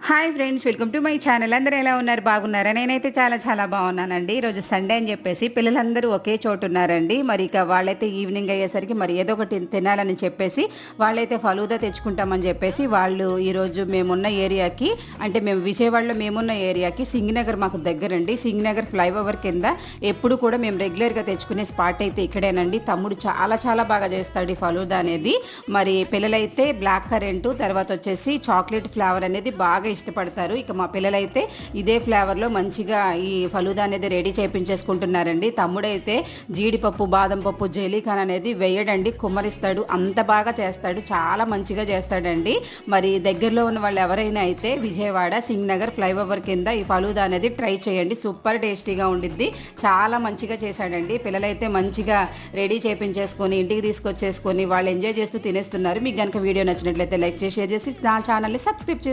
Hi friends, welcome to my channel. అందరూ ఎలా ఉన్నారు? బాగున్నారా? నేనైతే చాలా చాలా బాగున్నానండి. ఈరోజు సండే అని చెప్పేసి పిల్లలందరూ ఒకే చోటు ఉన్నారండి. మరి ఇక వాళ్ళైతే ఈవినింగ్ అయ్యేసరికి మరి ఏదో ఒకటి తినాలని చెప్పేసి వాళ్ళైతే ఫలూదా తెచ్చుకుంటామని చెప్పేసి వాళ్ళు ఈరోజు మేమున్న ఏరియాకి, అంటే మేము విజయవాడలో మేమున్న ఏరియాకి సింగనగర్ మాకు దగ్గరండి. సింగనగర్ ఫ్లైఓవర్ కింద ఎప్పుడు కూడా మేము రెగ్యులర్గా తెచ్చుకునే స్పాట్ అయితే ఇక్కడేనండి. తమ్ముడు చాలా చాలా బాగా చేస్తాడు ఈ ఫలూదా అనేది. మరి పిల్లలైతే బ్లాక్ కరెంటు, తర్వాత వచ్చేసి చాక్లెట్ ఫ్లేవర్ అనేది బాగా ఇష్టపడతారు. ఇక మా పిల్లలైతే ఇదే ఫ్లేవర్లో మంచిగా ఈ ఫలూదా అనేది రెడీ చేయించేసుకుంటున్నారండి. తమ్ముడైతే జీడిపప్పు, బాదం పప్పు, జెలీఖాన్ అనేది వేయడండి, కుమ్మరిస్తాడు. అంత బాగా చేస్తాడు, చాలా మంచిగా చేస్తాడండి. మరి దగ్గరలో ఉన్న వాళ్ళు ఎవరైనా అయితే విజయవాడ సింగనగర్ ఫ్లైఓవర్ కింద ఈ ఫలూదా అనేది ట్రై చేయండి. సూపర్ టేస్టీగా ఉండిద్ది. చాలా మంచిగా చేశాడండి. పిల్లలైతే మంచిగా రెడీ చేయించేసుకొని ఇంటికి తీసుకొచ్చేసుకొని వాళ్ళు ఎంజాయ్ చేస్తూ తినేస్తున్నారు. మీకు కనుక వీడియో నచ్చినట్లయితే లైక్ చేసి షేర్ చేసి నా ఛానల్ని సబ్స్క్రైబ్ చేసుకోండి.